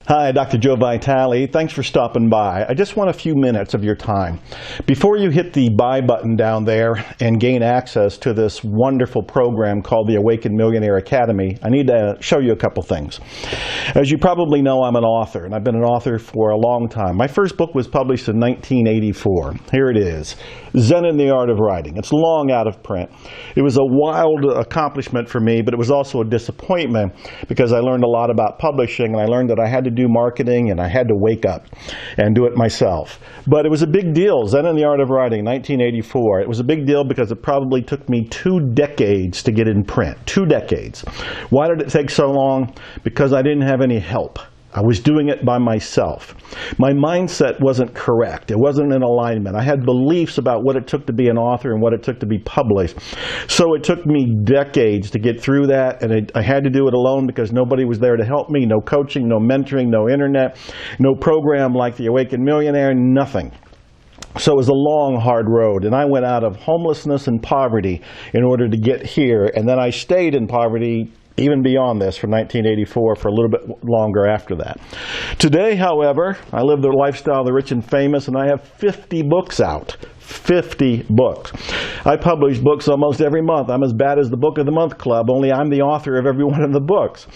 Hi, Dr. Joe Vitale. Thanks for stopping by. I just want a few minutes of your time. Before you hit the buy button down there and gain access to this wonderful program called the Awakened Millionaire Academy, I need to show you a couple things. As you probably know, I'm an author, and I've been an author for a long time. My first book was published in 1984. Here it is, Zen and the Art of Writing. It's long out of print. It was a wild accomplishment for me, but it was also a disappointment because I learned a lot about publishing, and I learned that I had to do marketing and I had to wake up and do it myself. But it was a big deal. Zen and the Art of Writing, 1984. It was a big deal because it probably took me 2 decades to get in print. 2 decades. Why did it take so long? Because I didn't have any help. I was doing it by myself. My mindset wasn't correct. It wasn't in alignment. I had beliefs about what it took to be an author and what it took to be published. So it took me decades to get through that, and I had to do it alone because nobody was there to help me. No coaching, no mentoring, no internet, no program like the Awakened Millionaire, nothing. So it was a long, hard road, and I went out of homelessness and poverty in order to get here, and then I stayed in poverty even beyond this, from 1984 for a little bit longer after that. Today, however, I live the lifestyle of the rich and famous, and I have 50 books out. 50 books. I publish books almost every month. I'm as bad as the Book of the Month Club, only I'm the author of every one of the books.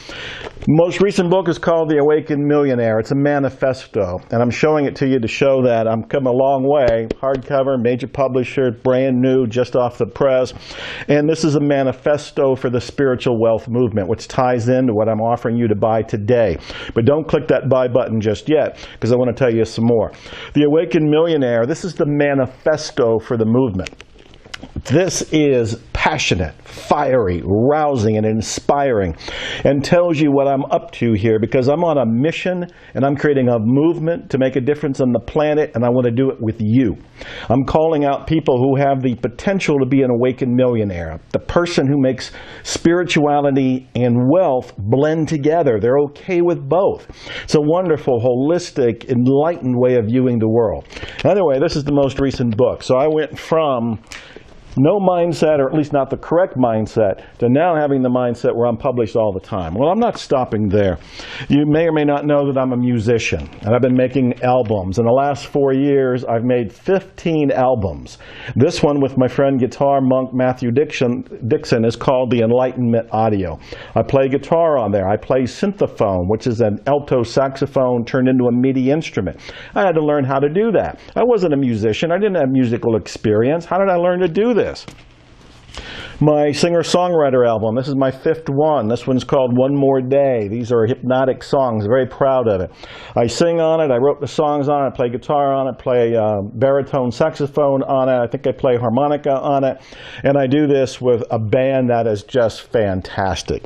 Most recent book is called The Awakened Millionaire. It's a manifesto, and I'm showing it to you to show that I'm come a long way. Hardcover, major publisher, brand new, just off the press. And this is a manifesto for the spiritual wealth movement, which ties into what I'm offering you to buy today. But don't click that buy button just yet, because I want to tell you some more. The Awakened Millionaire, this is the manifesto for the movement. This is passionate, fiery, rousing, and inspiring, and tells you what I'm up to here, because I'm on a mission and I'm creating a movement to make a difference on the planet, and I want to do it with you. I'm calling out people who have the potential to be an awakened millionaire, the person who makes spirituality and wealth blend together. They're okay with both. It's a wonderful, holistic, enlightened way of viewing the world. Anyway, this is the most recent book. So I went from no mindset, or at least not the correct mindset, to now having the mindset where I'm published all the time. Well, I'm not stopping there. You may or may not know that I'm a musician, and I've been making albums. In the last 4 years, I've made 15 albums. This one with my friend guitar monk Matthew Dixon is called the Enlightenment Audio. I play guitar on there. I play synthophones, which is an alto saxophone turned into a MIDI instrument. I had to learn how to do that. I wasn't a musician. I didn't have musical experience. How did I learn to do this? My singer-songwriter album, this is my 5th one. This one's called One More Day. These are hypnotic songs, very proud of it. I sing on it, I wrote the songs on it, I play guitar on it, play baritone saxophone on it, I think I play harmonica on it, and I do this with a band that is just fantastic.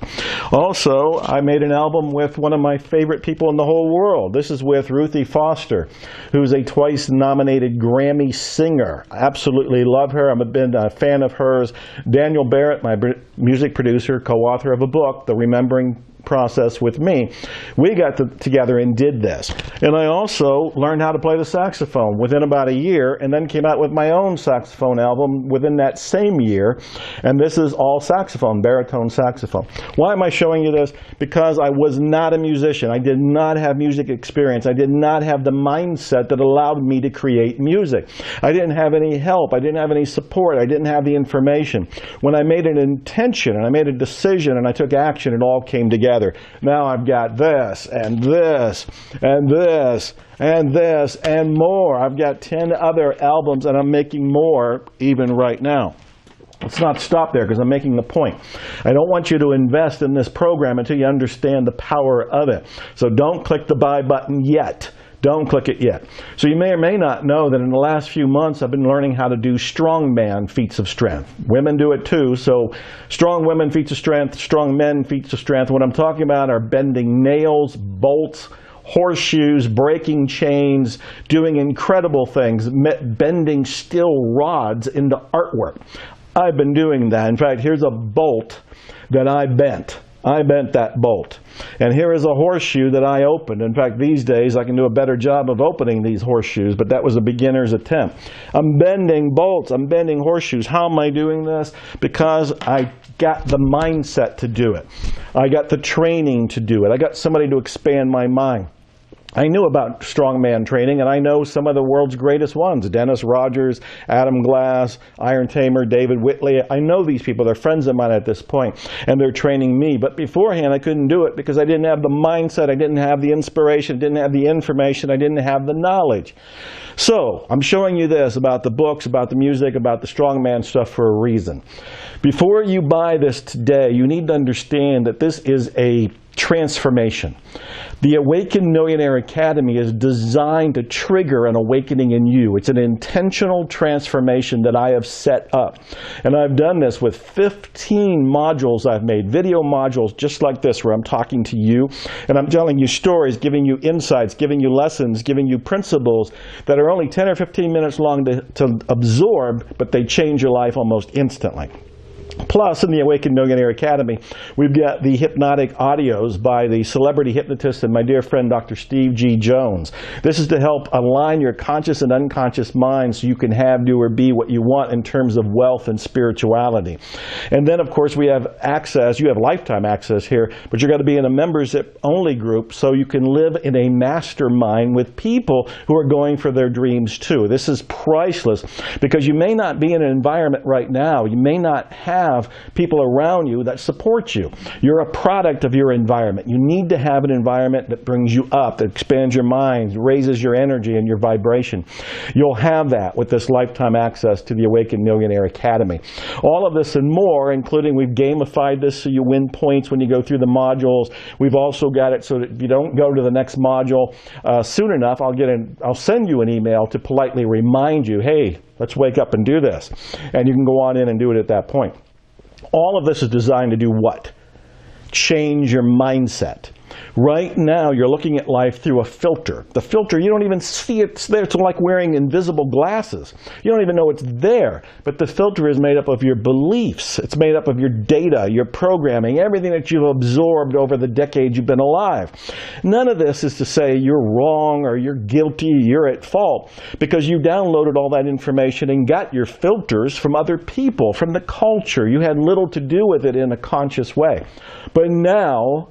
Also, I made an album with one of my favorite people in the whole world. This is with Ruthie Foster, who's a twice-nominated Grammy singer. I absolutely love her. I've been a fan of hers. Daniel Barrett, my music producer, co-author of a book, The Remembering Process with me, we got together and did this. And I also learned how to play the saxophone within about a year, and then came out with my own saxophone album within that same year. And this is all saxophone, baritone saxophone. Why am I showing you this? Because I was not a musician. I did not have music experience. I did not have the mindset that allowed me to create music. I didn't have any help. I didn't have any support. I didn't have the information. When I made an intention and I made a decision and I took action, it all came together. Now I've got this, and this, and this, and this, and more. I've got 10 other albums, and I'm making more even right now. Let's not stop there, because I'm making the point. I don't want you to invest in this program until you understand the power of it. So don't click the buy button yet. Don't click it yet. So you may or may not know that in the last few months I've been learning how to do strongman feats of strength. Women do it too, so strong women feats of strength, strong men feats of strength. What I'm talking about are bending nails, bolts, horseshoes, breaking chains, doing incredible things, bending steel rods into artwork. I've been doing that. In fact, here's a bolt that I bent. I bent that bolt. And here is a horseshoe that I opened. In fact, these days I can do a better job of opening these horseshoes, but that was a beginner's attempt. I'm bending bolts. I'm bending horseshoes. How am I doing this? Because I got the mindset to do it. I got the training to do it. I got somebody to expand my mind. I knew about strongman training, and I know some of the world's greatest ones. Dennis Rogers, Adam Glass, Iron Tamer, David Whitley. I know these people. They're friends of mine at this point, and they're training me. But beforehand, I couldn't do it because I didn't have the mindset. I didn't have the inspiration. I didn't have the information. I didn't have the knowledge. So I'm showing you this about the books, about the music, about the strongman stuff for a reason. Before you buy this today, you need to understand that this is a transformation. The Awakened Millionaire Academy is designed to trigger an awakening in you. It's an intentional transformation that I have set up. And I've done this with 15 modules I've made, video modules just like this, where I'm talking to you and I'm telling you stories, giving you insights, giving you lessons, giving you principles that are only 10 or 15 minutes long to absorb, but they change your life almost instantly. Plus, in the Awakened Millionaire Academy, we've got the hypnotic audios by the celebrity hypnotist and my dear friend, Dr. Steve G. Jones. This is to help align your conscious and unconscious mind so you can have, do, or be what you want in terms of wealth and spirituality. And then, of course, we have access. You have lifetime access here, but you're going to be in a members-only group so you can live in a mastermind with people who are going for their dreams too. This is priceless because you may not be in an environment right now. You may not have people around you that support you. You're a product of your environment. You need to have an environment that brings you up, that expands your mind, raises your energy and your vibration. You'll have that with this lifetime access to the Awakened Millionaire Academy. All of this and more, including we've gamified this so you win points when you go through the modules. We've also got it so that if you don't go to the next module soon enough, I'll send you an email to politely remind you, hey, let's wake up and do this. And you can go on in and do it at that point. All of this is designed to do what? Change your mindset. Right now, you're looking at life through a filter. The filter, you don't even see it's there. It's like wearing invisible glasses. You don't even know it's there. But the filter is made up of your beliefs. It's made up of your data, your programming, everything that you've absorbed over the decades you've been alive. None of this is to say you're wrong or you're guilty, you're at fault, because you downloaded all that information and got your filters from other people, from the culture. You had little to do with it in a conscious way. But now,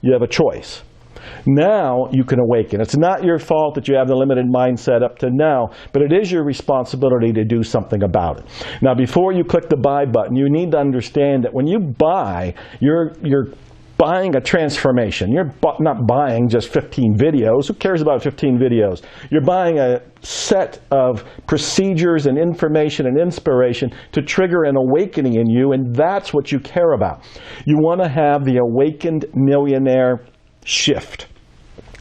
you have a choice. Now you can awaken. It's not your fault that you have the limited mindset up to now, but it is your responsibility to do something about it. Now, before you click the buy button, you need to understand that when you buy, you're buying a transformation. You're not buying just 15 videos. Who cares about 15 videos? You're buying a set of procedures and information and inspiration to trigger an awakening in you, and that's what you care about. You want to have the Awakened Millionaire shift.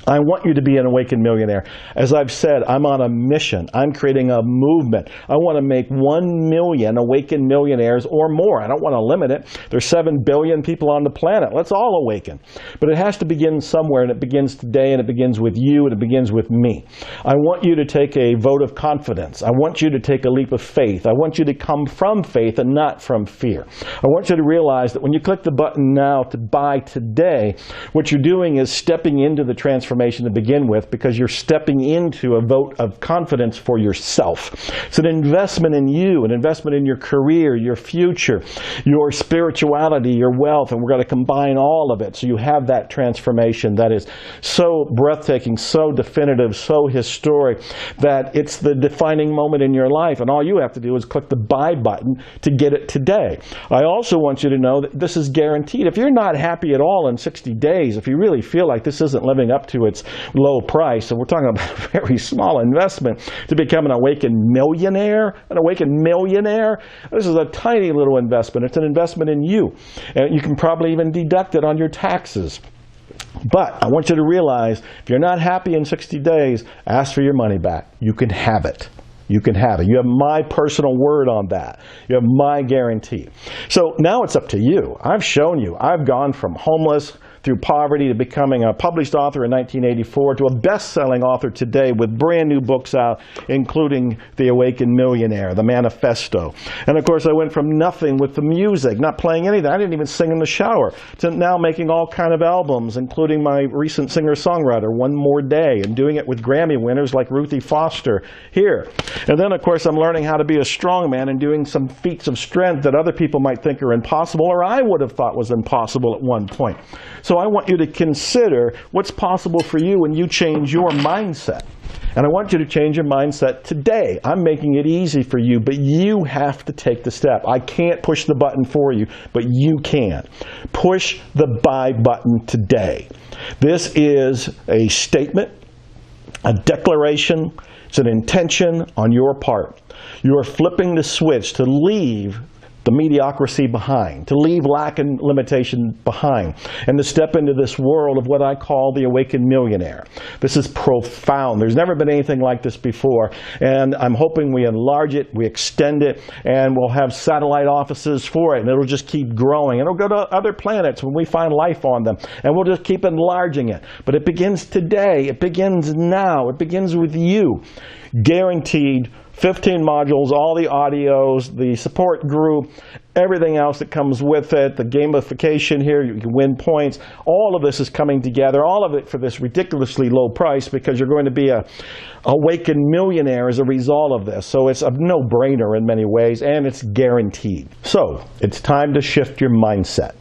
I want you to be an awakened millionaire. As I've said, I'm on a mission. I'm creating a movement. I want to make 1 million awakened millionaires or more. I don't want to limit it. There's 7 billion people on the planet. Let's all awaken. But it has to begin somewhere, and it begins today, and it begins with you, and it begins with me. I want you to take a vote of confidence. I want you to take a leap of faith. I want you to come from faith and not from fear. I want you to realize that when you click the button now to buy today, what you're doing is stepping into the transformation to begin with, because you're stepping into a vote of confidence for yourself. It's an investment in you, an investment in your career, your future, your spirituality, your wealth, and we're going to combine all of it so you have that transformation that is so breathtaking, so definitive, so historic that it's the defining moment in your life, and all you have to do is click the buy button to get it today. I also want you to know that this is guaranteed. If you're not happy at all in 60 days, if you really feel like this isn't living up to its low price, and we're talking about a very small investment to become an awakened millionaire, this is a tiny little investment. It's an investment in you, and you can probably even deduct it on your taxes. But I want you to realize, if you're not happy in 60 days, ask for your money back. You can have it. You can have it. You have my personal word on that. You have my guarantee. So now it's up to you. I've shown you. I've gone from homeless through poverty to becoming a published author in 1984 to a best-selling author today with brand new books out, including The Awakened Millionaire, The Manifesto. And of course, I went from nothing with the music, not playing anything. I didn't even sing in the shower, to now making all kind of albums, including my recent singer-songwriter, One More Day, and doing it with Grammy winners like Ruthie Foster here. And then, of course, I'm learning how to be a strongman and doing some feats of strength that other people might think are impossible, or I would have thought was impossible at one point. So I want you to consider what's possible for you when you change your mindset. And I want you to change your mindset today. I'm making it easy for you, but you have to take the step. I can't push the button for you, but you can. Push the buy button today. This is a statement, a declaration. It's an intention on your part. You are flipping the switch to leave the mediocrity behind, to leave lack and limitation behind, and to step into this world of what I call the awakened millionaire. This is profound. There's never been anything like this before, and I'm hoping we enlarge it, we extend it, and we'll have satellite offices for it, and it'll just keep growing. It'll go to other planets when we find life on them, and we'll just keep enlarging it. But it begins today. It begins now. It begins with you. Guaranteed 15 modules, all the audios, the support group, everything else that comes with it, the gamification here, you can win points. All of this is coming together, all of it for this ridiculously low price, because you're going to be a awakened millionaire as a result of this. So it's a no-brainer in many ways, and it's guaranteed. So it's time to shift your mindset.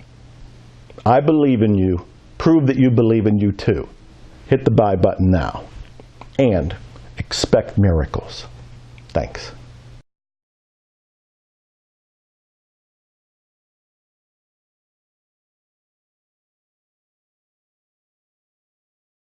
I believe in you. Prove that you believe in you too. Hit the buy button now. And expect miracles. Thanks.